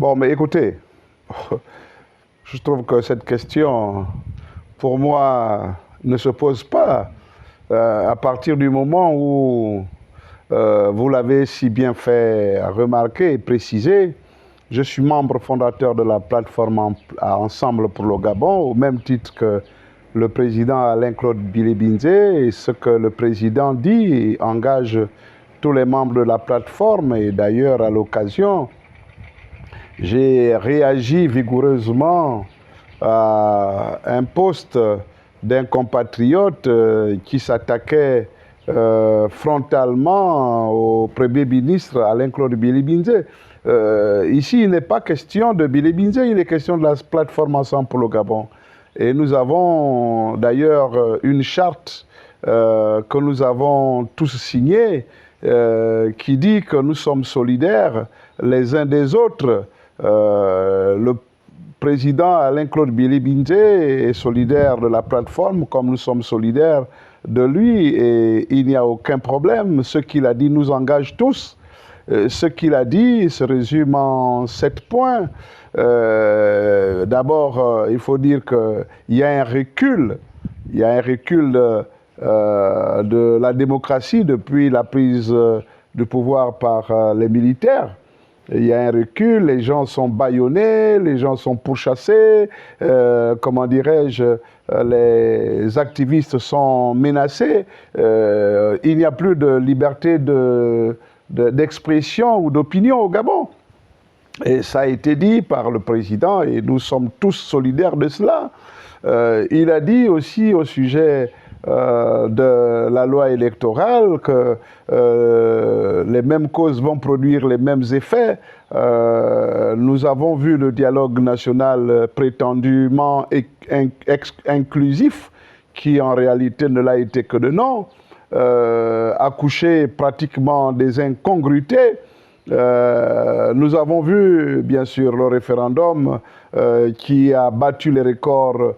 Bon, mais écoutez, je trouve que cette question, pour moi, ne se pose pas à partir du moment où vous l'avez si bien fait remarquer et préciser. Je suis membre fondateur de la plateforme Ensemble pour le Gabon, au même titre que le président Alain-Claude Bilibinze. Et ce que le président dit engage tous les membres de la plateforme. Et d'ailleurs, à l'occasion, j'ai réagi vigoureusement à un post d'un compatriote qui s'attaquait frontalement au Premier ministre Alain-Claude Bilibinze. Ici, il n'est pas question de Bilibinze, il est question de la plateforme Ensemble pour le Gabon. Et nous avons d'ailleurs une charte que nous avons tous signée qui dit que nous sommes solidaires les uns des autres. Le président Alain-Claude Bilibinze est solidaire de la plateforme comme nous sommes solidaires de lui et il n'y a aucun problème. Ce qu'il a dit nous engage tous. Ce qu'il a dit se résume en 7 points. D'abord, il faut dire qu'il y a un recul. Il y a un recul de la démocratie depuis la prise du pouvoir par les militaires. Il y a un recul, les gens sont bâillonnés, les gens sont pourchassés, comment dirais-je, les activistes sont menacés. Il n'y a plus de liberté d'expression ou d'opinion au Gabon. Et ça a été dit par le président et nous sommes tous solidaires de cela. Il a dit aussi au sujet de la loi électorale que les mêmes causes vont produire les mêmes effets. Nous avons vu le dialogue national prétendument inclusif, qui en réalité ne l'a été que de nom, accoucher pratiquement des incongruités. Nous avons vu, bien sûr, le référendum qui a battu les records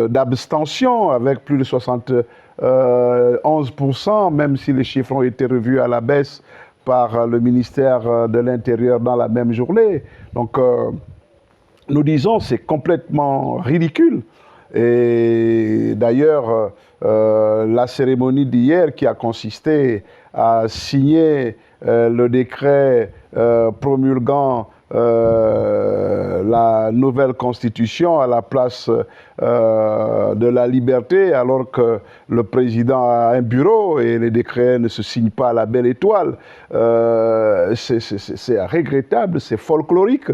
d'abstention avec plus de 71%, même si les chiffres ont été revus à la baisse par le ministère de l'Intérieur dans la même journée. Donc, nous disons c'est complètement ridicule. Et d'ailleurs, la cérémonie d'hier qui a consisté à signer le décret promulguant la nouvelle constitution à la place de la liberté, alors que le président a un bureau et les décrets ne se signent pas à la belle étoile. C'est regrettable, c'est folklorique.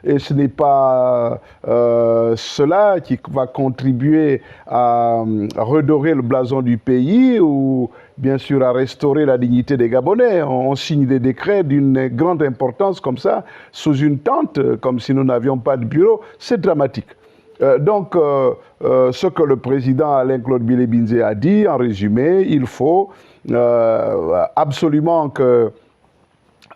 Et ce n'est pas cela qui va contribuer à redorer le blason du pays ou bien sûr à restaurer la dignité des Gabonais. On signe des décrets d'une grande importance comme ça, sous une tente, comme si nous n'avions pas de bureau. C'est dramatique. Donc, ce que le président Alain-Claude Bilibinze a dit, en résumé, il faut absolument que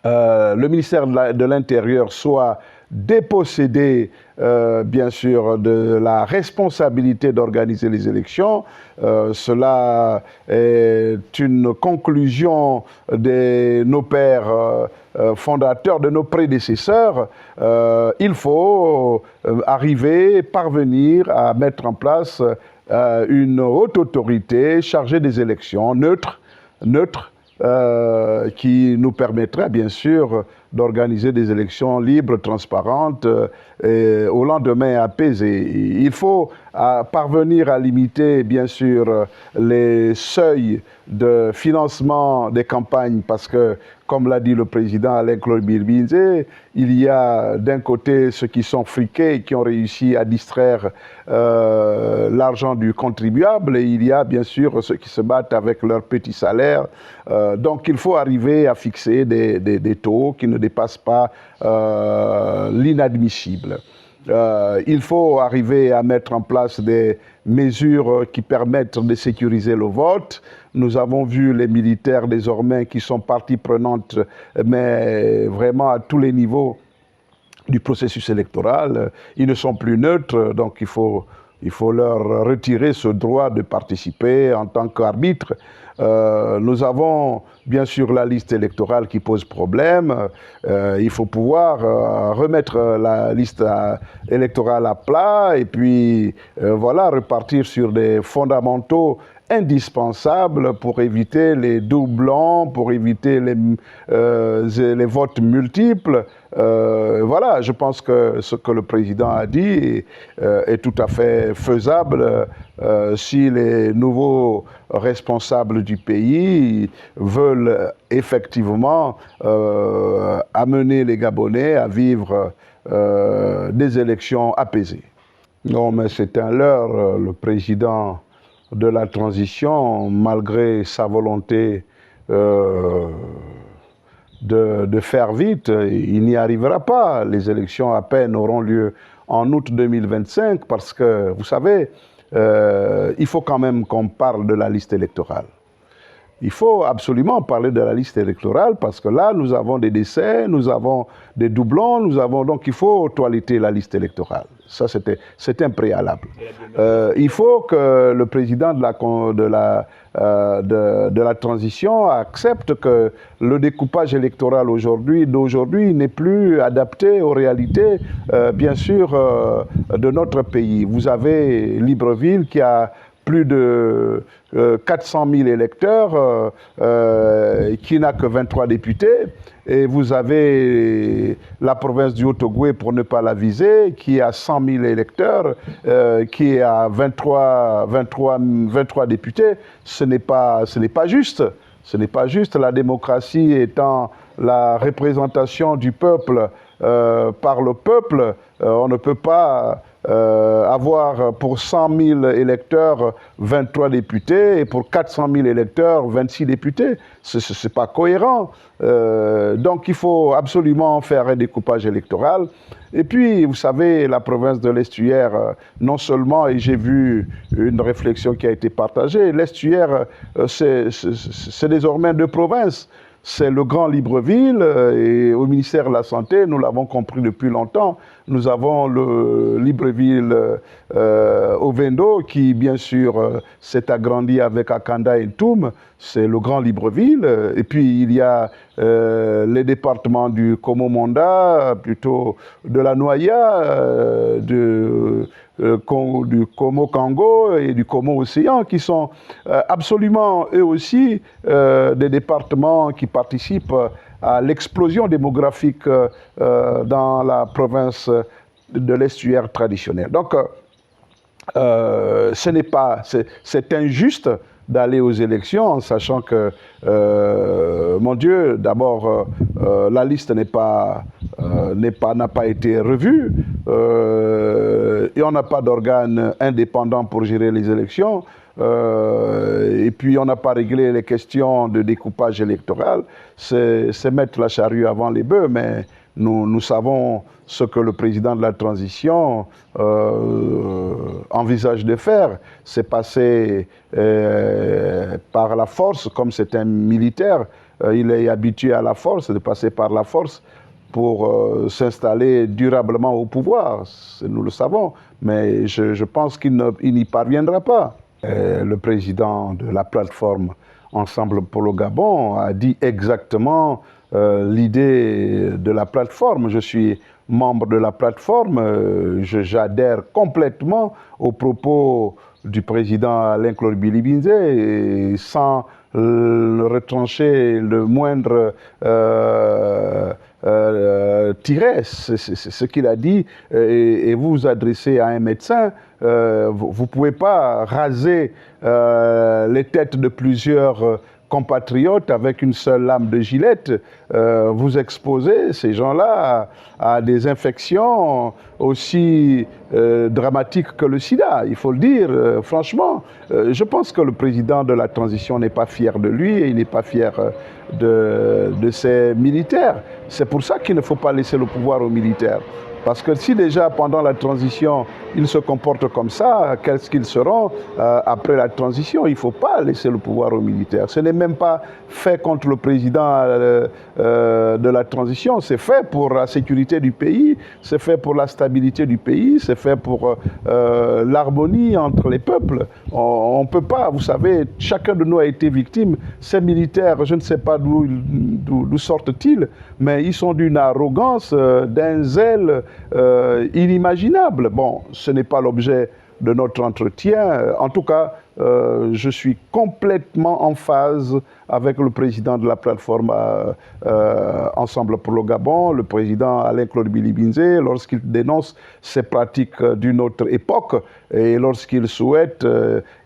le ministère de l'Intérieur soit dépossédé, bien sûr, de la responsabilité d'organiser les élections. Cela est une conclusion de nos pères fondateurs, de nos prédécesseurs. Il faut parvenir à mettre en place une haute autorité chargée des élections, neutre, qui nous permettra bien sûr d'organiser des élections libres, transparentes, et au lendemain apaisé. Il faut parvenir à limiter bien sûr les seuils de financement des campagnes parce que, comme l'a dit le président Alain-Claude Bilibinze, il y a d'un côté ceux qui sont friqués, qui ont réussi à distraire l'argent du contribuable, et il y a bien sûr ceux qui se battent avec leurs petits salaires. Donc il faut arriver à fixer des taux qui ne dépassent pas l'inadmissible. Il faut arriver à mettre en place des mesures qui permettent de sécuriser le vote. Nous avons vu les militaires désormais qui sont partie prenante, mais vraiment à tous les niveaux du processus électoral. Ils ne sont plus neutres, donc il faut Il faut leur retirer ce droit de participer en tant qu'arbitre. Nous avons bien sûr la liste électorale qui pose problème. Il faut pouvoir remettre la liste électorale à plat et puis voilà, repartir sur des fondamentaux indispensables pour éviter les doublons, pour éviter les votes multiples. Voilà, je pense que ce que le président a dit est tout à fait faisable si les nouveaux responsables du pays veulent effectivement amener les Gabonais à vivre des élections apaisées. Non, mais c'est un leurre, le président de la transition, malgré sa volonté de faire vite, il n'y arrivera pas. Les élections à peine auront lieu en août 2025 parce que, vous savez, il faut quand même qu'on parle de la liste électorale. Il faut absolument parler de la liste électorale parce que là, nous avons des décès, nous avons des doublons, donc il faut toiletter la liste électorale. Ça, c'est un préalable. Il faut que le président de la transition accepte que le découpage électoral d'aujourd'hui n'est plus adapté aux réalités, bien sûr, de notre pays. Vous avez Libreville qui a plus de 400 000 électeurs, qui n'a que 23 députés. Et vous avez la province du Haut-Ogooué, pour ne pas la viser, qui a 100 000 électeurs, qui a 23 députés. Ce n'est pas juste. Ce n'est pas juste. La démocratie étant la représentation du peuple par le peuple, on ne peut pas avoir pour 100 000 électeurs 23 députés et pour 400 000 électeurs 26 députés. Ce n'est pas cohérent. Donc il faut absolument faire un découpage électoral. Et puis, vous savez, la province de l'Estuaire, non seulement, et j'ai vu une réflexion qui a été partagée, l'Estuaire, c'est désormais deux provinces. C'est le Grand Libreville et au ministère de la Santé, nous l'avons compris depuis longtemps, nous avons le Libreville Ovendo qui, bien sûr, s'est agrandi avec Akanda et Toum, c'est le Grand Libreville. Et puis, il y a les départements du Komo-Monda, plutôt de la Noya, du Komo-Kango et du Komo-Océan, qui sont absolument, eux aussi, des départements qui participent à l'explosion démographique dans la province de l'Estuaire traditionnelle. Donc, c'est injuste d'aller aux élections en sachant que, mon Dieu, d'abord, la liste n'a pas été revue et on n'a pas d'organe indépendant pour gérer les élections. Et puis on n'a pas réglé les questions de découpage électoral. C'est mettre la charrue avant les bœufs, mais nous savons ce que le président de la transition envisage de faire. C'est passer par la force, comme c'est un militaire, il est habitué à la force, de passer par la force pour s'installer durablement au pouvoir. Nous le savons, mais je pense qu'il n'y parviendra pas. Le président de la plateforme Ensemble pour le Gabon a dit exactement l'idée de la plateforme. Je suis membre de la plateforme, j'adhère complètement aux propos du président Alain-Claude Bilibinze, sans retrancher le moindre tiret. C'est ce qu'il a dit, et vous vous adressez à un médecin, vous ne pouvez pas raser les têtes de plusieurs compatriotes avec une seule lame de gilette. Vous exposez ces gens-là à des infections aussi dramatiques que le sida, il faut le dire, franchement. Je pense que le président de la transition n'est pas fier de lui et il n'est pas fier de ses militaires. C'est pour ça qu'il ne faut pas laisser le pouvoir aux militaires. Parce que si déjà pendant la transition, ils se comportent comme ça, qu'est-ce qu'ils seront après la transition? Il ne faut pas laisser le pouvoir aux militaires. Ce n'est même pas fait contre le président de la transition, c'est fait pour la sécurité du pays, c'est fait pour la stabilité du pays, c'est fait pour l'harmonie entre les peuples. On ne peut pas, vous savez, chacun de nous a été victime. Ces militaires, je ne sais pas d'où sortent-ils, mais ils sont d'une arrogance, d'un zèle inimaginable. Bon, ce n'est pas l'objet de notre entretien. En tout cas, je suis complètement en phase avec le président de la plateforme Ensemble pour le Gabon, le président Alain-Claude Billy-Binzé, lorsqu'il dénonce ces pratiques d'une autre époque et lorsqu'il souhaite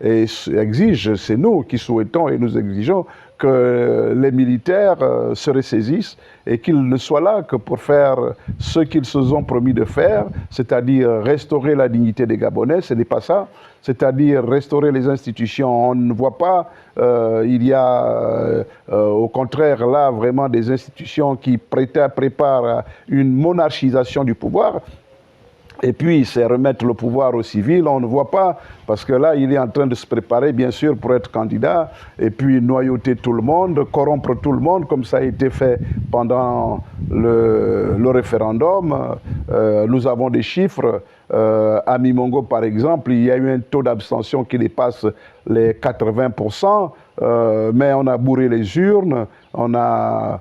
et exige, c'est nous qui souhaitons et nous exigeons que les militaires se ressaisissent et qu'ils ne soient là que pour faire ce qu'ils se sont promis de faire, c'est-à-dire restaurer la dignité des Gabonais, ce n'est pas ça, c'est-à-dire restaurer les institutions. On ne voit pas, il y a au contraire là vraiment des institutions qui préparent une monarchisation du pouvoir. Et puis, c'est remettre le pouvoir aux civils, on ne voit pas, parce que là, il est en train de se préparer, bien sûr, pour être candidat, et puis noyauter tout le monde, corrompre tout le monde, comme ça a été fait pendant le référendum. Nous avons des chiffres. À Mimongo, par exemple, il y a eu un taux d'abstention qui dépasse les 80%, mais on a bourré les urnes, on a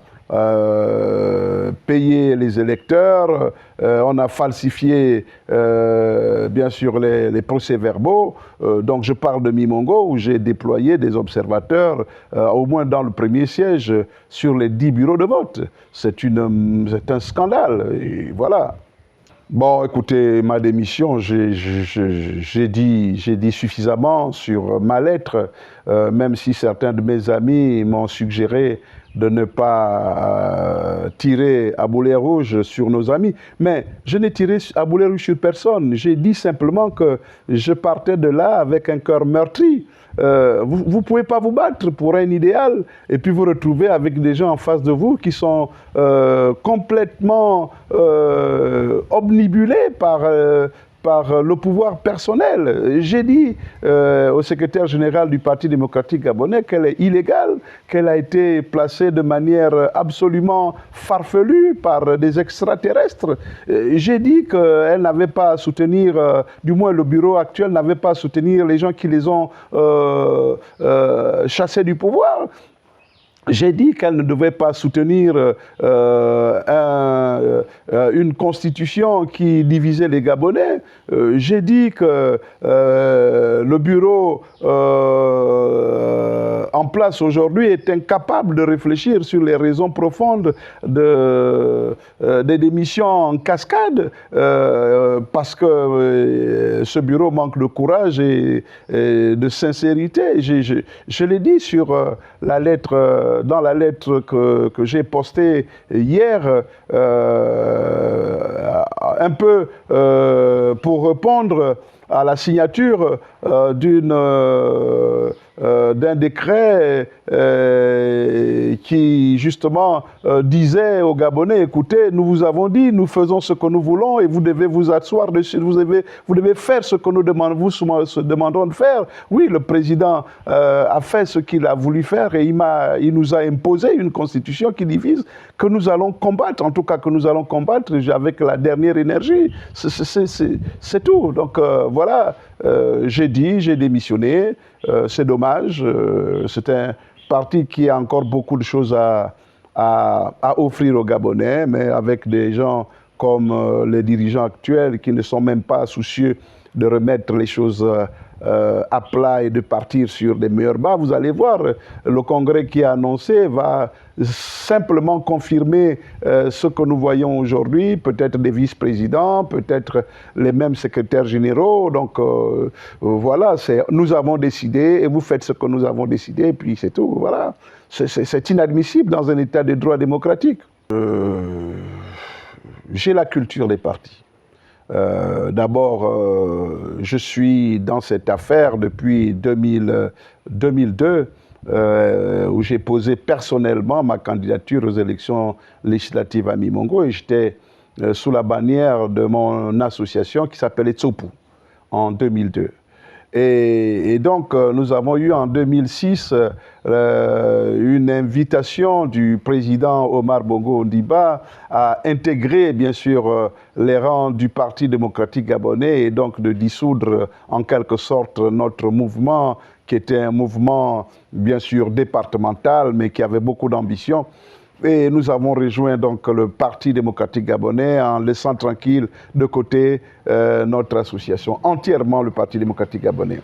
payer les électeurs, on a falsifié bien sûr les procès-verbaux. Donc je parle de Mimongo où j'ai déployé des observateurs au moins dans le premier siège sur les 10 bureaux de vote. C'est un scandale, et voilà. Bon, écoutez, ma démission, j'ai dit suffisamment sur ma lettre, même si certains de mes amis m'ont suggéré de ne pas tirer à boulet rouge sur nos amis. Mais je n'ai tiré à boulet rouge sur personne. J'ai dit simplement que je partais de là avec un cœur meurtri. Vous ne pouvez pas vous battre pour un idéal et puis vous retrouver avec des gens en face de vous qui sont complètement obnubilés par le pouvoir personnel. J'ai dit au secrétaire général du Parti démocratique gabonais qu'elle est illégale, qu'elle a été placée de manière absolument farfelue par des extraterrestres. J'ai dit qu'elle n'avait pas à soutenir, du moins le bureau actuel n'avait pas à soutenir les gens qui les ont chassés du pouvoir. J'ai dit qu'elle ne devait pas soutenir une constitution qui divisait les Gabonais. J'ai dit que le bureau en place aujourd'hui est incapable de réfléchir sur les raisons profondes des démissions en cascade parce que ce bureau manque de courage et de sincérité. Je l'ai dit sur la lettre dans la lettre que j'ai postée hier, un peu pour répondre à la signature d'un décret qui justement disait aux Gabonais, écoutez, nous vous avons dit, nous faisons ce que nous voulons et vous devez vous asseoir dessus, vous devez faire ce que nous demandons de faire. Oui, le président a fait ce qu'il a voulu faire et il nous a imposé une constitution qui divise, que nous allons combattre, en tout cas que nous allons combattre avec la dernière énergie. C'est tout. Donc voilà, j'ai démissionné. C'est dommage, c'est un parti qui a encore beaucoup de choses à offrir aux Gabonais, mais avec des gens comme les dirigeants actuels qui ne sont même pas soucieux de remettre les choses à plat et de partir sur des meilleurs bas. Vous allez voir, le Congrès qui a annoncé va simplement confirmer ce que nous voyons aujourd'hui, peut-être des vice-présidents, peut-être les mêmes secrétaires généraux. Donc voilà, nous avons décidé et vous faites ce que nous avons décidé et puis c'est tout. Voilà, c'est inadmissible dans un état de droit démocratique. J'ai la culture des partis. D'abord, je suis dans cette affaire depuis 2002, où j'ai posé personnellement ma candidature aux élections législatives à Mimongo et j'étais sous la bannière de mon association qui s'appelait Tsopu en 2002. Et donc, nous avons eu en 2006 une invitation du président Omar Bongo Ondimba à intégrer, bien sûr, les rangs du Parti démocratique gabonais et donc de dissoudre en quelque sorte notre mouvement, qui était un mouvement, bien sûr, départemental, mais qui avait beaucoup d'ambition. Et nous avons rejoint donc le Parti démocratique gabonais en laissant tranquille de côté notre association, entièrement le Parti démocratique gabonais.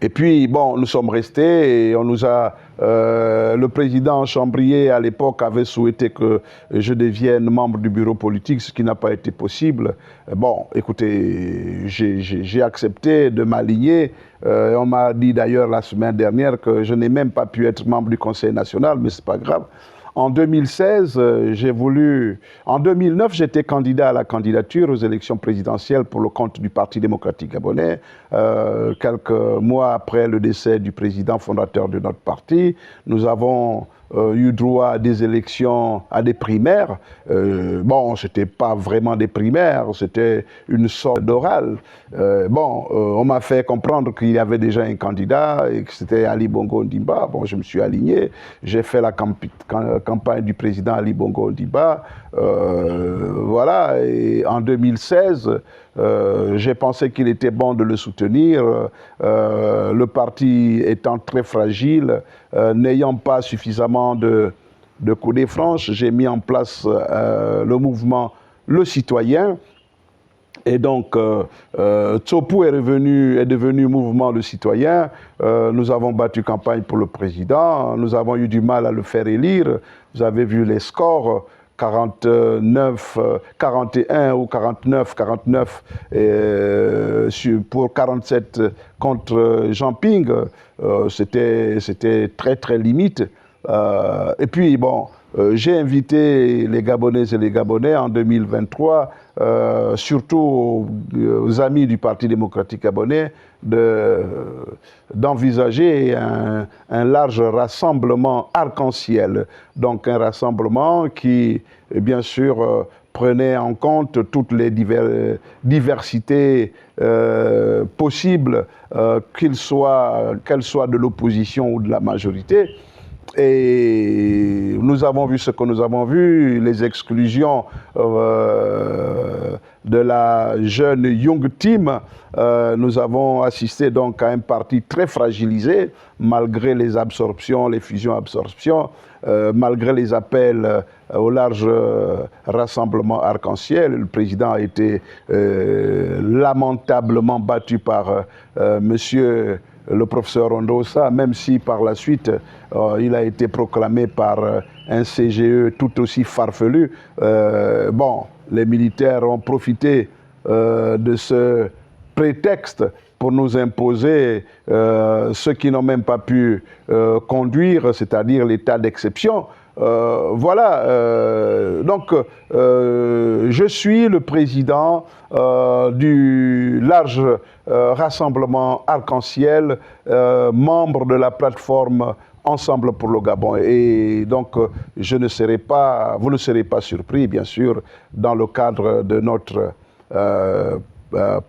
Et puis, bon, nous sommes restés et on nous a... le président Chambrier, à l'époque, avait souhaité que je devienne membre du bureau politique, ce qui n'a pas été possible. Bon, écoutez, j'ai accepté de m'aligner. On m'a dit d'ailleurs la semaine dernière que je n'ai même pas pu être membre du Conseil national, mais ce n'est pas grave. En 2016, j'ai voulu... En 2009, j'étais candidat à la candidature aux élections présidentielles pour le compte du Parti démocratique gabonais. Quelques mois après le décès du président fondateur de notre parti, nous avons eu droit à des élections, à des primaires. Bon, ce n'était pas vraiment des primaires, c'était une sorte d'oral. On m'a fait comprendre qu'il y avait déjà un candidat et que c'était Ali Bongo Ondimba. Bon, je me suis aligné. J'ai fait la campagne du président Ali Bongo Ondimba. Voilà, et en 2016, j'ai pensé qu'il était bon de le soutenir. Le parti étant très fragile, n'ayant pas suffisamment de coudées franches, j'ai mis en place le mouvement Le Citoyen. Et donc, Tsopu est devenu mouvement Le Citoyen. Nous avons battu campagne pour le président. Nous avons eu du mal à le faire élire. Vous avez vu les scores. 49, 41 ou 49 pour 47 contre Jean Ping. C'était très, très limite. Et puis, bon, j'ai invité les Gabonaises et les Gabonais en 2023, surtout aux amis du Parti démocratique gabonais, d'envisager un large rassemblement arc-en-ciel. Donc un rassemblement qui, bien sûr, prenait en compte toutes les diversités possibles, qu'elles soient de l'opposition ou de la majorité. Et nous avons vu ce que nous avons vu, les exclusions de la jeune Young Team. Nous avons assisté donc à un parti très fragilisé, malgré les absorptions, les fusions-absorptions, malgré les appels au large rassemblement arc-en-ciel. Le président a été lamentablement battu par monsieur le professeur Ondosa, même si par la suite il a été proclamé par un CGE tout aussi farfelu. Bon, les militaires ont profité de ce prétexte pour nous imposer ce qu'ils n'ont même pas pu conduire, c'est-à-dire l'état d'exception. Voilà, donc je suis le président du large rassemblement arc-en-ciel, membre de la plateforme Ensemble pour le Gabon. Et donc, vous ne serez pas surpris, bien sûr, dans le cadre de notre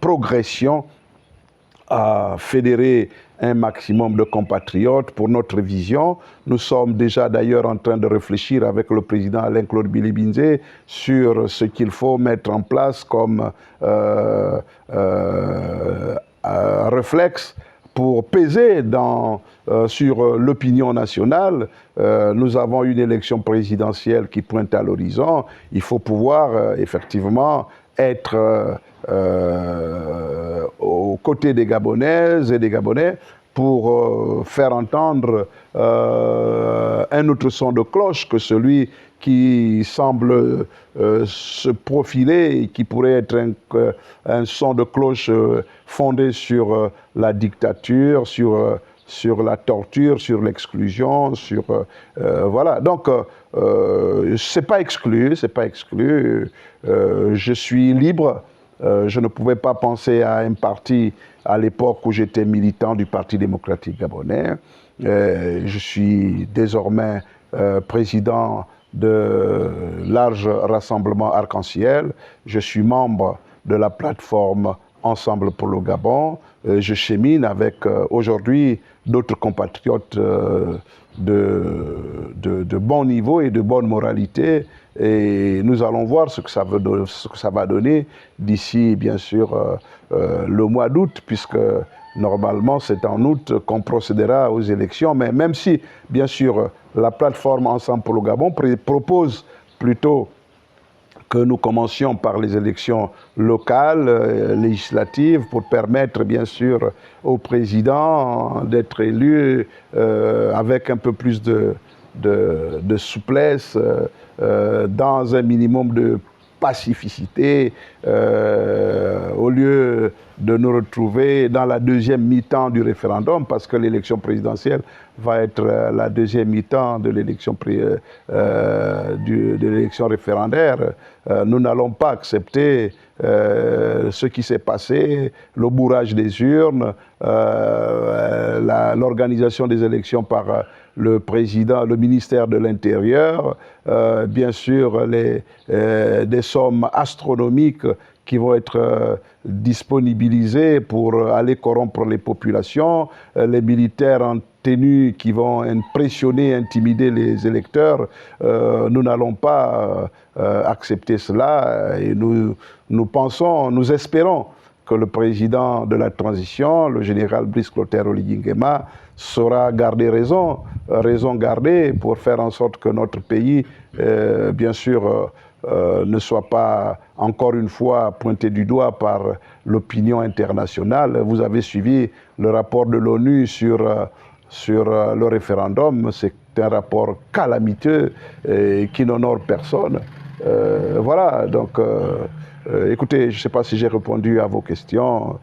progression à fédérer un maximum de compatriotes pour notre vision. Nous sommes déjà d'ailleurs en train de réfléchir avec le président Alain-Claude Bilibinze sur ce qu'il faut mettre en place comme réflexe pour peser sur l'opinion nationale. Nous avons une élection présidentielle qui pointe à l'horizon. Il faut pouvoir effectivement être aux côtés des Gabonaises et des Gabonais pour faire entendre un autre son de cloche que celui qui semble se profiler et qui pourrait être un son de cloche fondé sur la dictature, sur la torture, sur l'exclusion, voilà. Donc, c'est pas exclu, c'est pas exclu. Je suis libre. Je ne pouvais pas penser à un parti à l'époque où j'étais militant du Parti démocratique gabonais. Je suis désormais président de large rassemblement arc-en-ciel. Je suis membre de la plateforme Ensemble pour le Gabon. Je chemine avec aujourd'hui d'autres compatriotes de bon niveau et de bonne moralité. Et nous allons voir ce que ça va donner d'ici, bien sûr, le mois d'août, puisque normalement, c'est en août qu'on procédera aux élections. Mais même si, bien sûr, la plateforme Ensemble pour le Gabon propose plutôt que nous commencions par les élections locales, législatives, pour permettre, bien sûr, au président d'être élu avec un peu plus de souplesse, dans un minimum de pacificité, au lieu de nous retrouver dans la deuxième mi-temps du référendum, parce que l'élection présidentielle va être la deuxième mi-temps de l'élection référendaire. Nous n'allons pas accepter ce qui s'est passé, le bourrage des urnes, l'organisation des élections par le président, le ministère de l'Intérieur, bien sûr des sommes astronomiques qui vont être disponibilisées pour aller corrompre les populations, les militaires en tenue qui vont impressionner, intimider les électeurs. Nous n'allons pas accepter cela et nous pensons, nous espérons que le président de la transition, le général Brice Clotaire Oligui Nguema, saura garder raison garder pour faire en sorte que notre pays, bien sûr, ne soit pas encore une fois pointé du doigt par l'opinion internationale. Vous avez suivi le rapport de l'ONU sur le référendum. C'est un rapport calamiteux et qui n'honore personne. Voilà, donc écoutez, je ne sais pas si j'ai répondu à vos questions.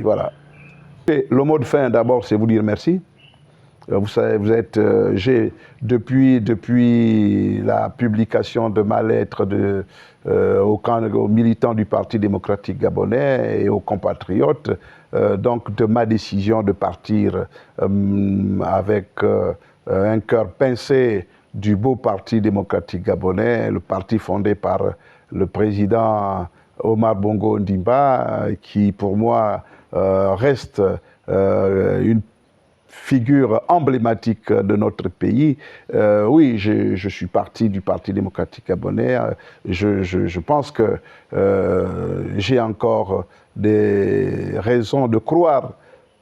Voilà. Et le mot de fin, d'abord, c'est vous dire merci. Vous savez, depuis la publication de ma lettre aux militants du Parti démocratique gabonais et aux compatriotes, donc de ma décision de partir avec un cœur pincé du beau Parti démocratique gabonais, le parti fondé par le président Omar Bongo Ondimba, qui pour moi reste une figure emblématique de notre pays. Oui, je suis parti du Parti démocratique gabonais. Je pense que j'ai encore des raisons de croire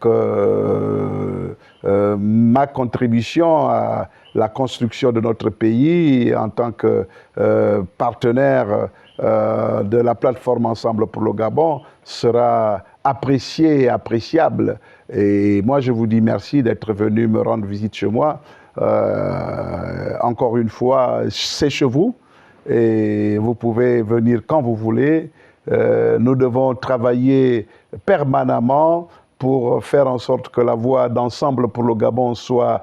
que ma contribution à la construction de notre pays en tant que partenaire de la plateforme Ensemble pour le Gabon sera appréciée et appréciable. Et moi, je vous dis merci d'être venu me rendre visite chez moi. Encore une fois, c'est chez vous et vous pouvez venir quand vous voulez. Nous devons travailler permanemment pour faire en sorte que la voix d'Ensemble pour le Gabon soit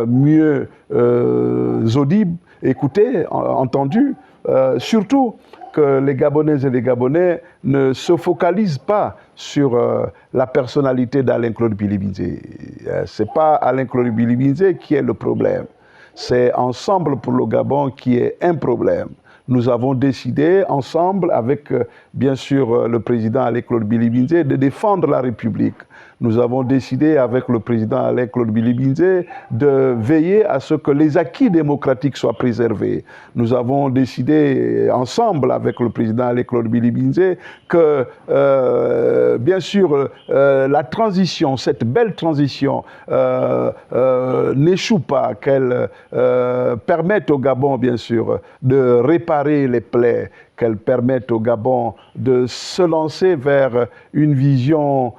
mieux audible, écoutée, entendue. Surtout que les Gabonaises et les Gabonais ne se focalisent pas sur la personnalité d'Alain-Claude Bilibinzé. Ce n'est pas Alain-Claude Bilibinzé qui est le problème. C'est Ensemble pour le Gabon qui est un problème. Nous avons décidé ensemble, avec bien sûr le président Alain-Claude Bilibinzé, de défendre la République. Nous avons décidé avec le président Alain-Claude Bilibinzé de veiller à ce que les acquis démocratiques soient préservés. Nous avons décidé ensemble avec le président Alain-Claude Bilibinzé que, bien sûr, la transition, cette belle transition, n'échoue pas, qu'elle permette au Gabon, bien sûr, de réparer les plaies, qu'elle permette au Gabon de se lancer vers une vision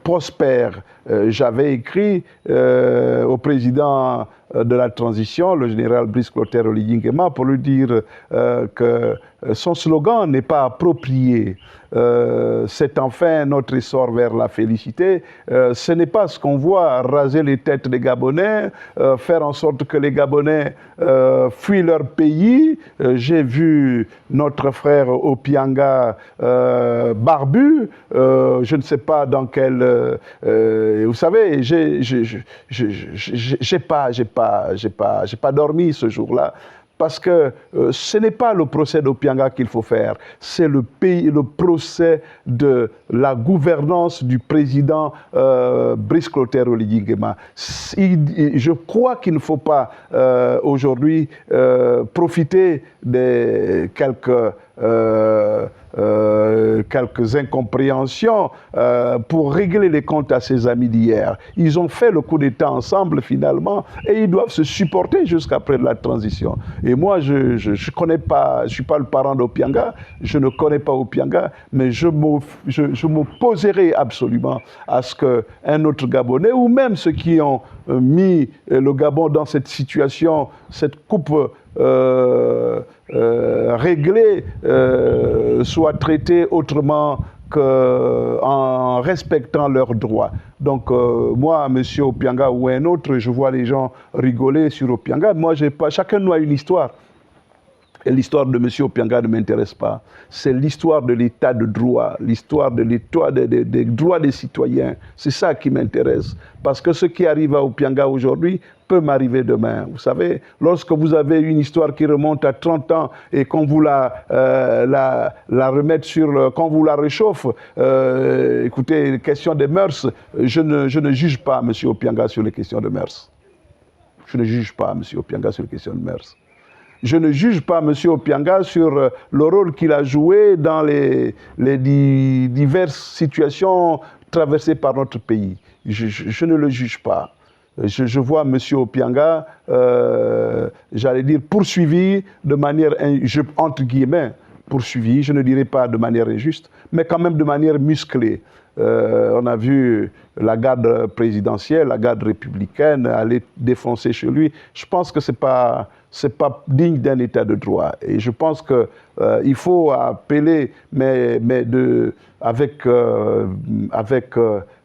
prospère. J'avais écrit au président de la transition, le général Brice Clotaire Oligui Nguema, pour lui dire que son slogan n'est pas approprié. C'est enfin notre essor vers la félicité. Ce n'est pas ce qu'on voit, raser les têtes des Gabonais, faire en sorte que les Gabonais fuient leur pays. J'ai vu notre frère Opianga barbu, je ne sais pas dans quel... vous savez, j'ai pas j'ai pas dormi ce jour-là. Parce que ce n'est pas le procès d'Opianga qu'il faut faire, c'est le procès de la gouvernance du président Brice Clotaire Oligui Nguema. Je crois qu'il ne faut pas aujourd'hui profiter des quelques incompréhensions pour régler les comptes à ses amis d'hier. Ils ont fait le coup d'État ensemble finalement et ils doivent se supporter jusqu'après la transition. Et moi, je connais pas, je suis pas le parent d'Opianga, je ne connais pas Opianga, mais je m'opposerai absolument à ce qu'un autre Gabonais, ou même ceux qui ont mis le Gabon dans cette situation, cette coupe réglée, soit traité autrement qu'en respectant leurs droits. Donc, moi, M. Opianga ou un autre, je vois les gens rigoler sur Opianga. Moi, j'ai pas. Chacun de nous a une histoire. Et l'histoire de M. Opianga ne m'intéresse pas. C'est l'histoire de l'état de droit, l'histoire des droits des citoyens. C'est ça qui m'intéresse. Parce que ce qui arrive à Opianga aujourd'hui peut m'arriver demain. Vous savez, lorsque vous avez une histoire qui remonte à 30 ans et qu'on vous la remette qu'on vous la réchauffe, écoutez, question des mœurs, je ne juge pas M. Opianga sur les questions de mœurs. Je ne juge pas M. Opianga sur les questions de mœurs. Je ne juge pas M. Opianga sur le rôle qu'il a joué dans les diverses situations traversées par notre pays. Je ne le juge pas. Je vois M. Opianga, j'allais dire, poursuivi de manière, entre guillemets, poursuivi, je ne dirais pas de manière injuste, mais quand même de manière musclée. On a vu la garde présidentielle, la garde républicaine aller défoncer chez lui. Je pense que c'est pas digne d'un état de droit. Et je pense qu'il faut appeler,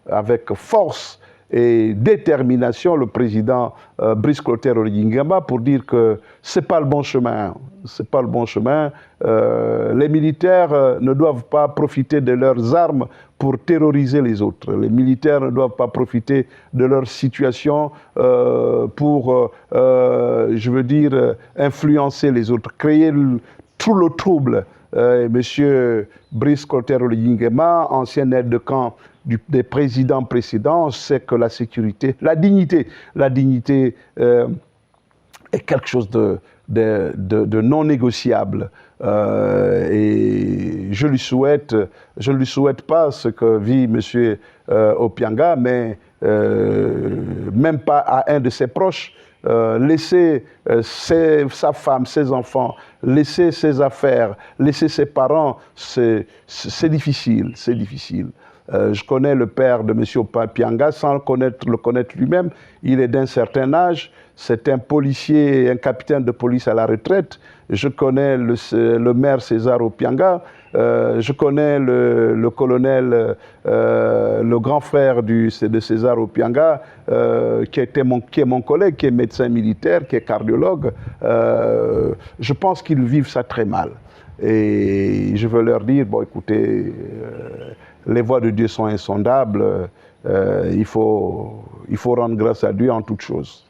avec force et détermination, le président Brice Clotaire Oligui Nguema pour dire que ce n'est pas le bon chemin. C'est pas le bon chemin. Les militaires ne doivent pas profiter de leurs armes pour terroriser les autres. Les militaires ne doivent pas profiter de leur situation pour, je veux dire, influencer les autres, créer tout le trouble. Monsieur Brice Clotaire Oligui Nguema, ancien aide de camp des présidents précédents, sait que la sécurité, la dignité est quelque chose de non négociable. Et je ne lui souhaite pas ce que vit M. Opianga, mais même pas à un de ses proches. Laisser sa femme, ses enfants, laisser ses affaires, laisser ses parents, c'est difficile, c'est difficile. Je connais le père de M. Opianga sans le connaître lui-même. Il est d'un certain âge. C'est un policier, un capitaine de police à la retraite. Je connais le maire César Opianga. Je connais le colonel, le grand frère de César Opianga, qui est mon collègue, qui est médecin militaire, qui est cardiologue. Je pense qu'ils vivent ça très mal. Et je veux leur dire, bon, écoutez, les voies de Dieu sont insondables. Il faut rendre grâce à Dieu en toutes choses.